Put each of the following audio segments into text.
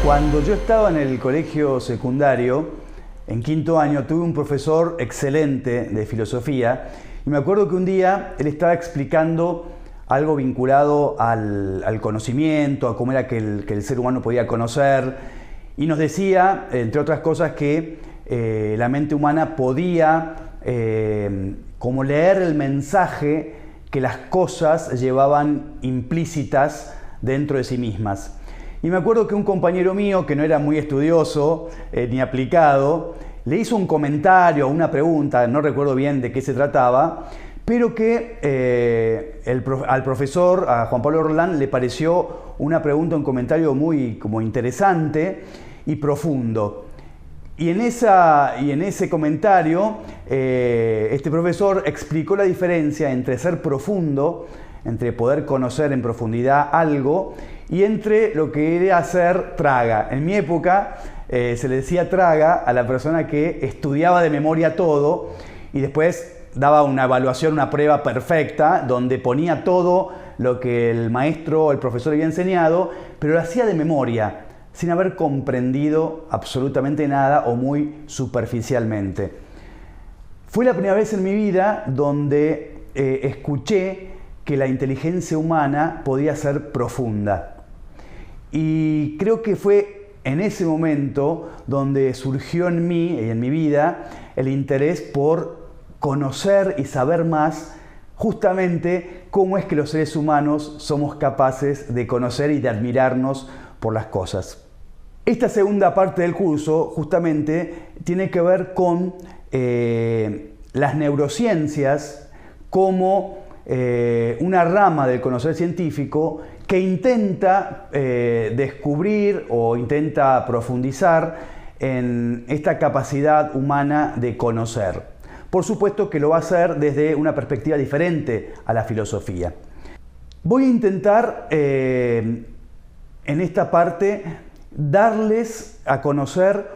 Cuando yo estaba en el colegio secundario, en quinto año, tuve un profesor excelente de filosofía y me acuerdo que un día él estaba explicando algo vinculado al conocimiento, a cómo era que el ser humano podía conocer, y nos decía, entre otras cosas, que la mente humana podía como leer el mensaje que las cosas llevaban implícitas dentro de sí mismas. Y me acuerdo que un compañero mío, que no era muy estudioso ni aplicado, le hizo un comentario, una pregunta, no recuerdo bien de qué se trataba, pero que al profesor, a Juan Pablo Roldán, le pareció una pregunta, un comentario muy como interesante y profundo. Y en ese comentario, este profesor explicó la diferencia entre ser profundo, entre poder conocer en profundidad algo, y entre lo que era ser traga. En mi época se le decía traga a la persona que estudiaba de memoria todo y después daba una evaluación, una prueba perfecta, donde ponía todo lo que el maestro o el profesor había enseñado, pero lo hacía de memoria, sin haber comprendido absolutamente nada o muy superficialmente. Fue la primera vez en mi vida donde escuché que la inteligencia humana podía ser profunda. Y creo que fue en ese momento donde surgió en mí y en mi vida el interés por conocer y saber más justamente cómo es que los seres humanos somos capaces de conocer y de admirarnos por las cosas. Esta segunda parte del curso justamente tiene que ver con las neurociencias como una rama del conocer científico que intenta descubrir o intenta profundizar en esta capacidad humana de conocer. Por supuesto que lo va a hacer desde una perspectiva diferente a la filosofía. Voy a intentar en esta parte darles a conocer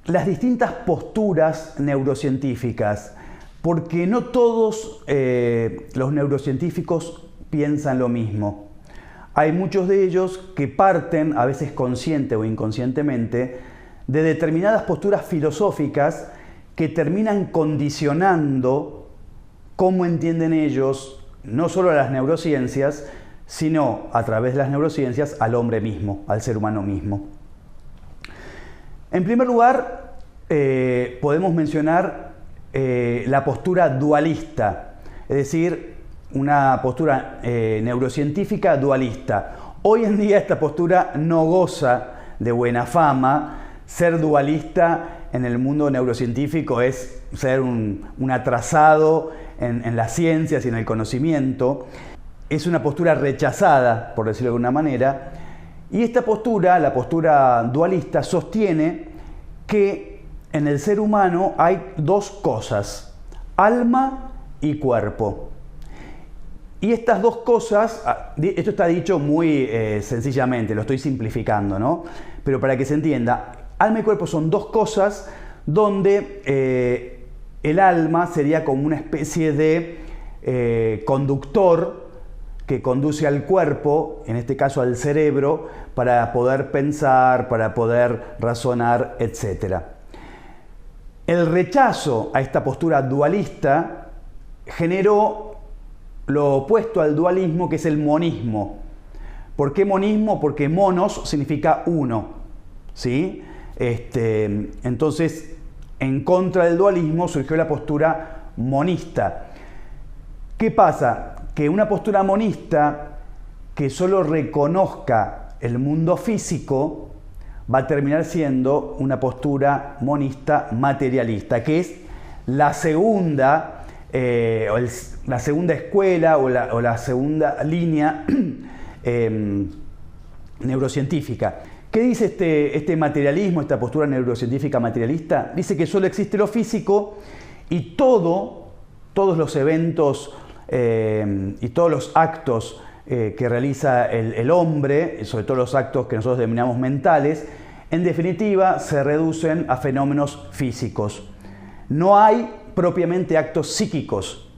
las distintas posturas neurocientíficas, porque no todos los neurocientíficos piensan lo mismo. Hay muchos de ellos que parten, a veces consciente o inconscientemente, de determinadas posturas filosóficas que terminan condicionando cómo entienden ellos no solo a las neurociencias, sino a través de las neurociencias al hombre mismo, al ser humano mismo. En primer lugar, podemos mencionar la postura dualista, es decir, una postura neurocientífica dualista. Hoy en día esta postura no goza de buena fama. Ser dualista en el mundo neurocientífico es ser un atrasado en las ciencias y en el conocimiento. Es una postura rechazada, por decirlo de alguna manera. Y esta postura, la postura dualista, sostiene que en el ser humano hay dos cosas, alma y cuerpo. Y estas dos cosas, esto está dicho muy sencillamente, lo estoy simplificando, ¿no? Pero para que se entienda, alma y cuerpo son dos cosas donde el alma sería como una especie de conductor que conduce al cuerpo, en este caso al cerebro, para poder pensar, para poder razonar, etc. El rechazo a esta postura dualista generó lo opuesto al dualismo, que es el monismo. ¿Por qué monismo? Porque monos significa uno, ¿sí? Entonces, en contra del dualismo surgió la postura monista. ¿Qué pasa? Que una postura monista que solo reconozca el mundo físico va a terminar siendo una postura monista materialista, que es la segunda la segunda escuela o la segunda línea neurocientífica. ¿Qué dice este materialismo, esta postura neurocientífica materialista? Dice que solo existe lo físico y todos los eventos y todos los actos que realiza el hombre, sobre todo los actos que nosotros denominamos mentales, en definitiva se reducen a fenómenos físicos. No hay propiamente actos psíquicos,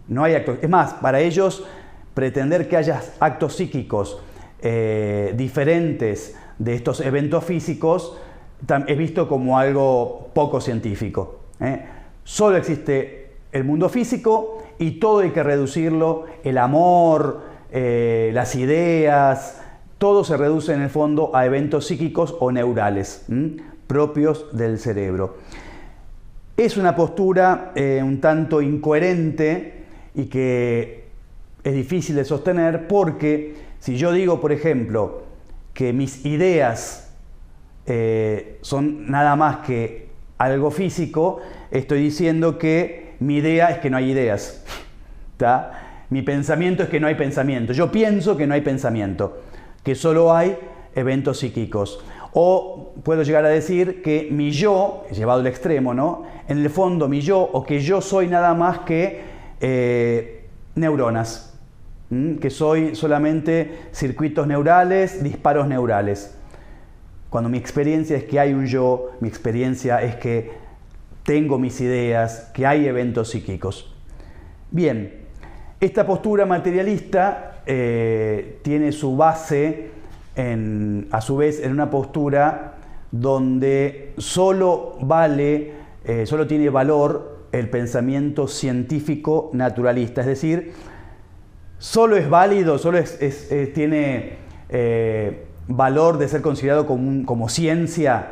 No hay actos. Es más, para ellos pretender que haya actos psíquicos diferentes de estos eventos físicos es visto como algo poco científico. Solo existe el mundo físico y todo hay que reducirlo, el amor, las ideas, todo se reduce en el fondo a eventos psíquicos o neurales propios del cerebro. Es una postura un tanto incoherente y que es difícil de sostener, porque si yo digo, por ejemplo, que mis ideas son nada más que algo físico, estoy diciendo que mi idea es que no hay ideas. ¿Tá? Mi pensamiento es que no hay pensamiento. Yo pienso que no hay pensamiento, que solo hay eventos psíquicos. O puedo llegar a decir que mi yo, llevado al extremo, ¿no? En el fondo mi yo, o que yo soy nada más que neuronas, que soy solamente circuitos neurales, disparos neurales. Cuando mi experiencia es que hay un yo, mi experiencia es que tengo mis ideas, que hay eventos psíquicos. Bien, esta postura materialista tiene su base a su vez en una postura donde solo tiene valor el pensamiento científico naturalista, es decir, solo es válido, tiene valor de ser considerado como ciencia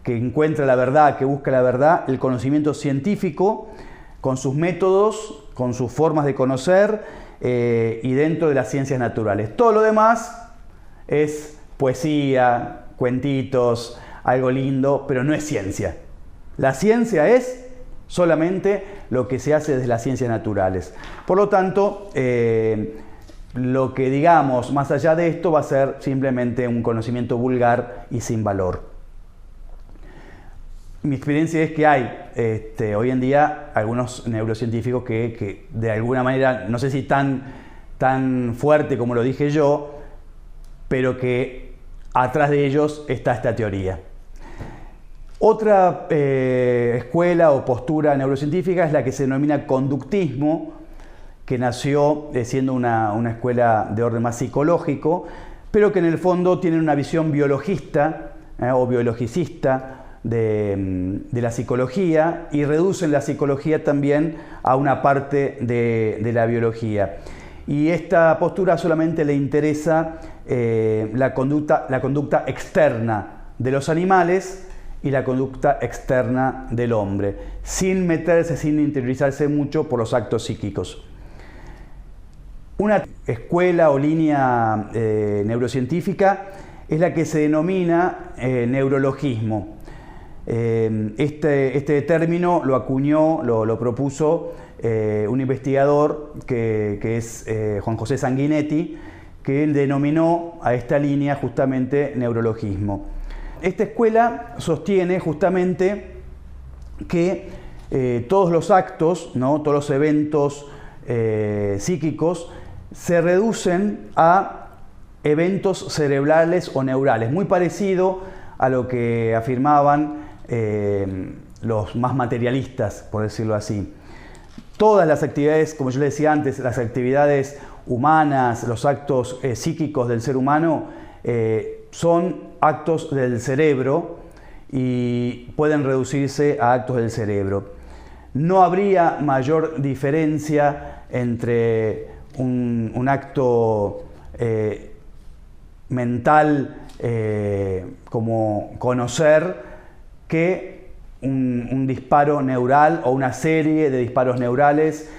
que encuentra la verdad, que busca la verdad, el conocimiento científico con sus métodos, con sus formas de conocer y dentro de las ciencias naturales. Todo lo demás es poesía, cuentitos, algo lindo, pero no es ciencia. La ciencia es solamente lo que se hace desde las ciencias naturales. Por lo tanto, lo que digamos más allá de esto va a ser simplemente un conocimiento vulgar y sin valor. Mi experiencia es que hay hoy en día algunos neurocientíficos que de alguna manera, no sé si tan fuerte como lo dije yo, pero que atrás de ellos está esta teoría. Otra escuela o postura neurocientífica es la que se denomina conductismo, que nació siendo una escuela de orden más psicológico, pero que en el fondo tiene una visión biologista o biologicista de la psicología y reducen la psicología también a una parte de la biología. Y esta postura solamente le interesa la conducta externa de los animales y la conducta externa del hombre, sin interiorizarse mucho por los actos psíquicos. Una escuela o línea neurocientífica es la que se denomina neurologismo. Este término lo acuñó, lo propuso un investigador que es Juan José Sanguinetti, que él denominó a esta línea justamente neurologismo. Esta escuela sostiene justamente que todos los actos, ¿no? Todos los eventos psíquicos se reducen a eventos cerebrales o neurales, muy parecido a lo que afirmaban los más materialistas, por decirlo así. Todas las actividades, como yo les decía antes, las actividades humanas, los actos psíquicos del ser humano son actos del cerebro y pueden reducirse a actos del cerebro. No habría mayor diferencia entre un acto mental como conocer que un disparo neural o una serie de disparos neurales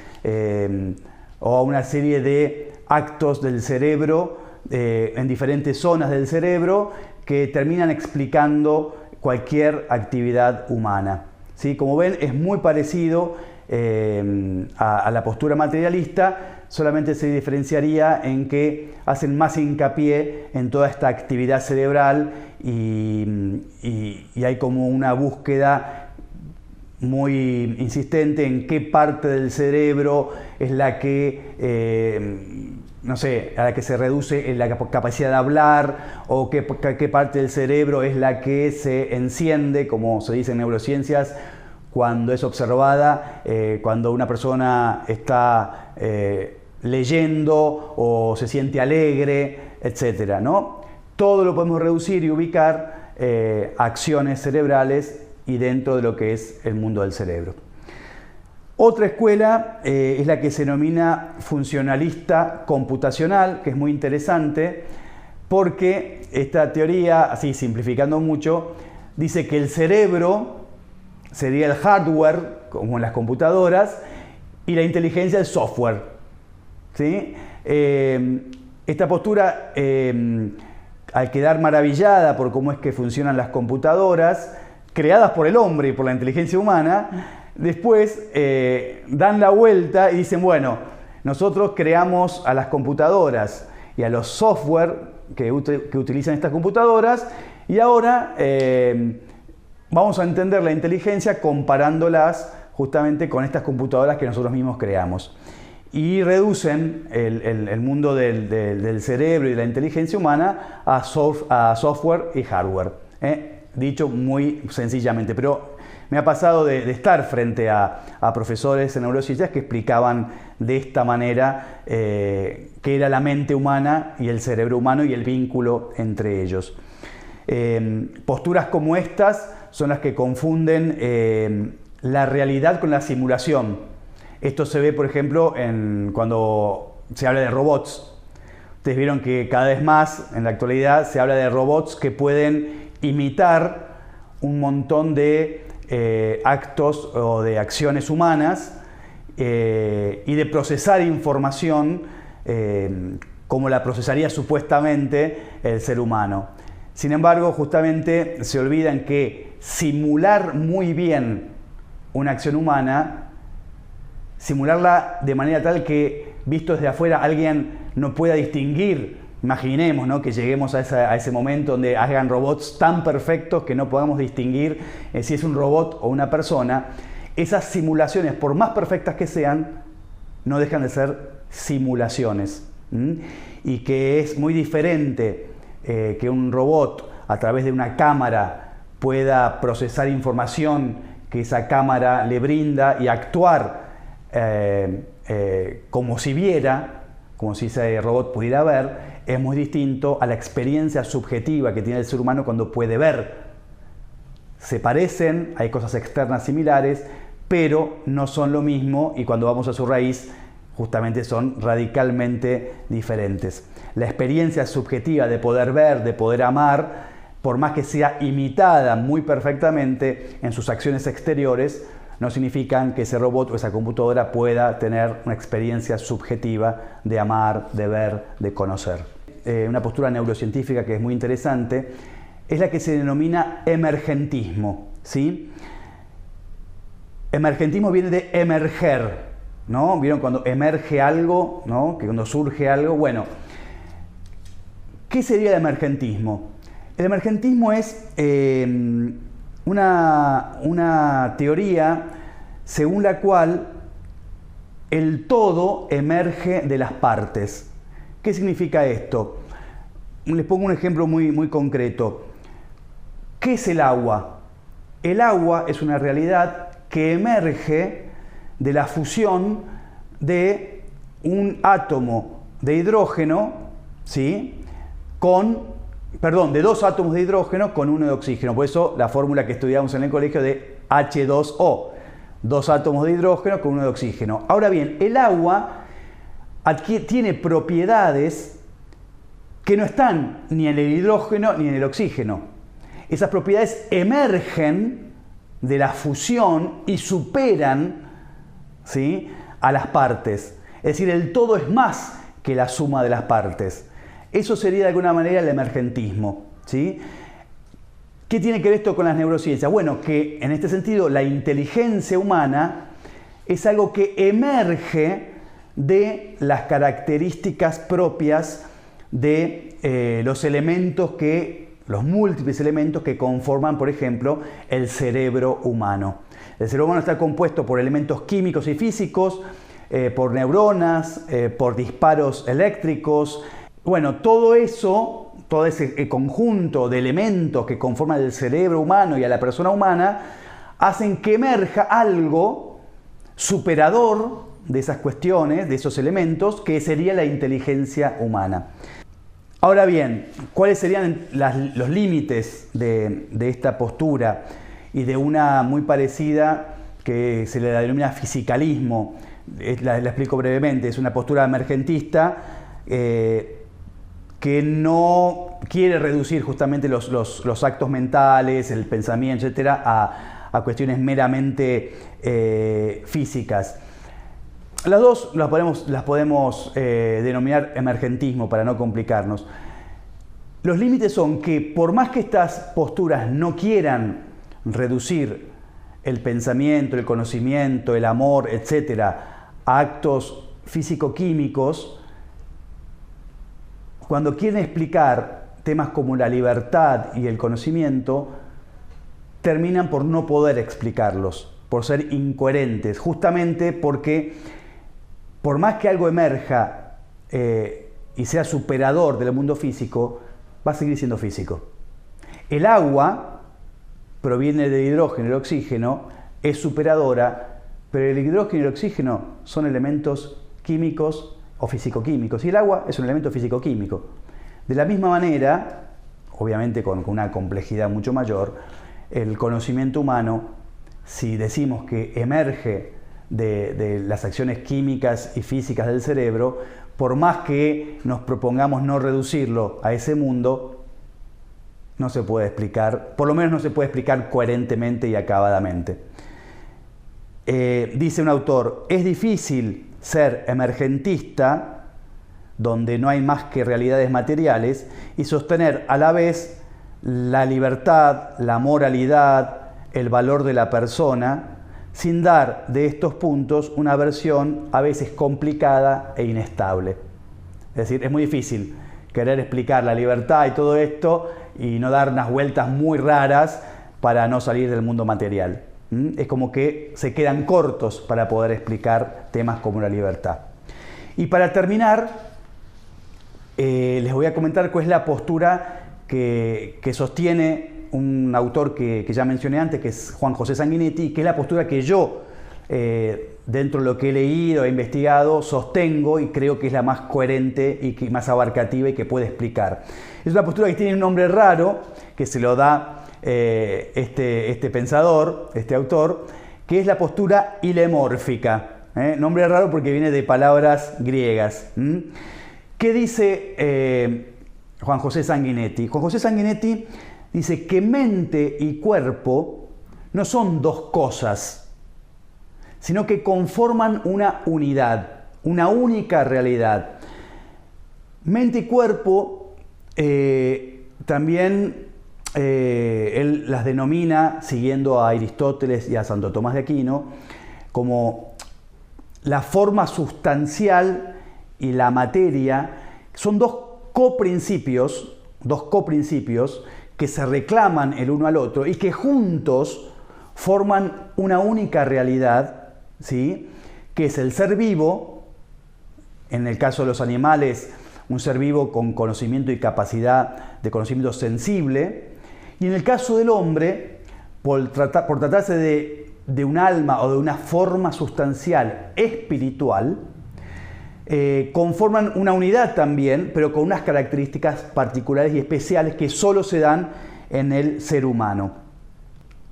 o una serie de actos del cerebro en diferentes zonas del cerebro que terminan explicando cualquier actividad humana. ¿Sí? Como ven, es muy parecido a la postura materialista, solamente se diferenciaría en que hacen más hincapié en toda esta actividad cerebral y hay como una búsqueda muy insistente en qué parte del cerebro es la que a la que se reduce la capacidad de hablar, o qué parte del cerebro es la que se enciende, como se dice en neurociencias, cuando es observada, cuando una persona está leyendo o se siente alegre, etc., ¿no? Todo lo podemos reducir y ubicar a acciones cerebrales y dentro de lo que es el mundo del cerebro. Otra escuela es la que se denomina funcionalista computacional, que es muy interesante porque esta teoría, así simplificando mucho, dice que el cerebro sería el hardware, como en las computadoras, y la inteligencia el software, ¿sí? Esta postura, al quedar maravillada por cómo es que funcionan las computadoras, creadas por el hombre y por la inteligencia humana, después dan la vuelta y dicen, bueno, nosotros creamos a las computadoras y a los software que utilizan estas computadoras, y ahora vamos a entender la inteligencia comparándolas justamente con estas computadoras que nosotros mismos creamos. Y reducen el mundo del cerebro y de la inteligencia humana a software y hardware. Dicho muy sencillamente, pero me ha pasado de estar frente a profesores en neurociencias que explicaban de esta manera qué era la mente humana y el cerebro humano y el vínculo entre ellos. Posturas como estas son las que confunden la realidad con la simulación. Esto se ve, por ejemplo, cuando se habla de robots. Ustedes vieron que cada vez más en la actualidad se habla de robots que pueden imitar un montón de actos o de acciones humanas y de procesar información como la procesaría supuestamente el ser humano. Sin embargo, justamente se olvidan que simular muy bien una acción humana, simularla de manera tal que visto desde afuera alguien no pueda distinguir. Imaginemos, ¿no?, que lleguemos a ese momento donde hagan robots tan perfectos que no podamos distinguir si es un robot o una persona. Esas simulaciones, por más perfectas que sean, no dejan de ser simulaciones. Y que es muy diferente que un robot a través de una cámara pueda procesar información que esa cámara le brinda y actuar como si viera, como si ese robot pudiera ver, es muy distinto a la experiencia subjetiva que tiene el ser humano cuando puede ver. Se parecen, hay cosas externas similares, pero no son lo mismo, y cuando vamos a su raíz, justamente son radicalmente diferentes. La experiencia subjetiva de poder ver, de poder amar, por más que sea imitada muy perfectamente en sus acciones exteriores, no significan que ese robot o esa computadora pueda tener una experiencia subjetiva de amar, de ver, de conocer. Una postura neurocientífica que es muy interesante es la que se denomina emergentismo, ¿sí? Emergentismo viene de emerger, ¿no? ¿Vieron cuando emerge algo, ¿no?, que cuando surge algo? Bueno, ¿qué sería el emergentismo? El emergentismo es una teoría según la cual el todo emerge de las partes. ¿Qué significa esto? Les pongo un ejemplo muy concreto. ¿Qué es el agua? El agua es una realidad que emerge de la fusión de un átomo de hidrógeno, ¿sí?, de dos átomos de hidrógeno con uno de oxígeno. Por eso la fórmula que estudiamos en el colegio de H2O, dos átomos de hidrógeno con uno de oxígeno. Ahora bien, el agua tiene propiedades que no están ni en el hidrógeno ni en el oxígeno. Esas propiedades emergen de la fusión y superan, ¿sí?, a las partes. Es decir, el todo es más que la suma de las partes. Eso sería de alguna manera el emergentismo, ¿sí? ¿Qué tiene que ver esto con las neurociencias? Bueno, que en este sentido la inteligencia humana es algo que emerge de las características propias de los múltiples elementos que conforman, por ejemplo, el cerebro humano. El cerebro humano está compuesto por elementos químicos y físicos, por neuronas, por disparos eléctricos. Bueno, todo ese conjunto de elementos que conforman el cerebro humano y a la persona humana hacen que emerja algo superador de esas cuestiones, de esos elementos, que sería la inteligencia humana. Ahora bien, ¿cuáles serían los límites de esta postura y de una muy parecida que se le denomina fisicalismo? La explico brevemente. Es una postura emergentista que no quiere reducir justamente los actos mentales, el pensamiento, etcétera, a cuestiones meramente físicas. Las dos las podemos denominar emergentismo para no complicarnos. Los límites son que por más que estas posturas no quieran reducir el pensamiento, el conocimiento, el amor, etcétera, a actos físico-químicos, cuando quieren explicar temas como la libertad y el conocimiento, terminan por no poder explicarlos, por ser incoherentes, justamente porque por más que algo emerja y sea superador del mundo físico, va a seguir siendo físico. El agua proviene del hidrógeno y el oxígeno, es superadora, pero el hidrógeno y el oxígeno son elementos químicos o físico-químicos, y el agua es un elemento físico-químico. De la misma manera, obviamente con una complejidad mucho mayor, el conocimiento humano, si decimos que emerge de las acciones químicas y físicas del cerebro, por más que nos propongamos no reducirlo a ese mundo, no se puede explicar, por lo menos no se puede explicar coherentemente y acabadamente. Dice un autor, es difícil ser emergentista, donde no hay más que realidades materiales, y sostener a la vez la libertad, la moralidad, el valor de la persona, sin dar de estos puntos una versión a veces complicada e inestable. Es decir, es muy difícil querer explicar la libertad y todo esto y no dar unas vueltas muy raras para no salir del mundo material. Es como que se quedan cortos para poder explicar temas como la libertad. Y para terminar, les voy a comentar cuál es la postura que sostiene un autor que ya mencioné antes, que es Juan José Sanguinetti, que es la postura que yo, dentro de lo que he leído e investigado, sostengo y creo que es la más coherente y que más abarcativa y que puede explicar. Es una postura que tiene un nombre raro, que se lo da este pensador, este autor, que es la postura hilemórfica. Nombre raro porque viene de palabras griegas. ¿Qué dice Juan José Sanguinetti? Juan José Sanguinetti dice que mente y cuerpo no son dos cosas, sino que conforman una unidad, una única realidad. Mente y cuerpo también él las denomina, siguiendo a Aristóteles y a Santo Tomás de Aquino, como la forma sustancial y la materia. Son dos coprincipios que se reclaman el uno al otro y que juntos forman una única realidad, ¿sí? Que es el ser vivo, en el caso de los animales, un ser vivo con conocimiento y capacidad de conocimiento sensible, y en el caso del hombre, por tratarse de un alma o de una forma sustancial espiritual, conforman una unidad también, pero con unas características particulares y especiales que solo se dan en el ser humano.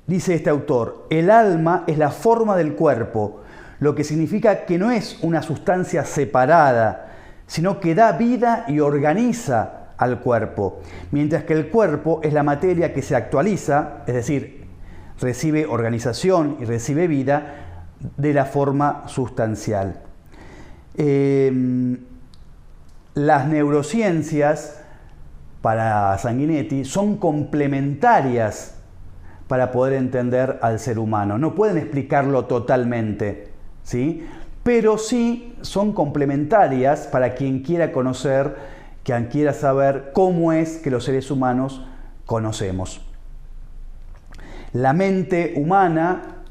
Dice este autor, el alma es la forma del cuerpo, lo que significa que no es una sustancia separada, sino que da vida y organiza al cuerpo, mientras que el cuerpo es la materia que se actualiza, es decir, recibe organización y recibe vida de la forma sustancial. Las neurociencias, para Sanguinetti, son complementarias para poder entender al ser humano. No pueden explicarlo totalmente, ¿sí? Pero sí son complementarias para quien quiera conocer, quien quiera saber cómo es que los seres humanos conocemos. La mente humana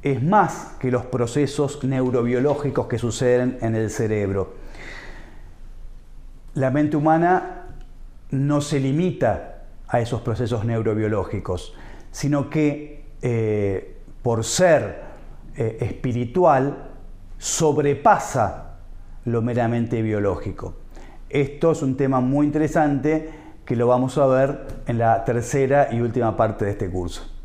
es más que los procesos neurobiológicos que suceden en el cerebro. La mente humana no se limita a esos procesos neurobiológicos, sino que por ser espiritual, sobrepasa lo meramente biológico. Esto es un tema muy interesante que lo vamos a ver en la tercera y última parte de este curso.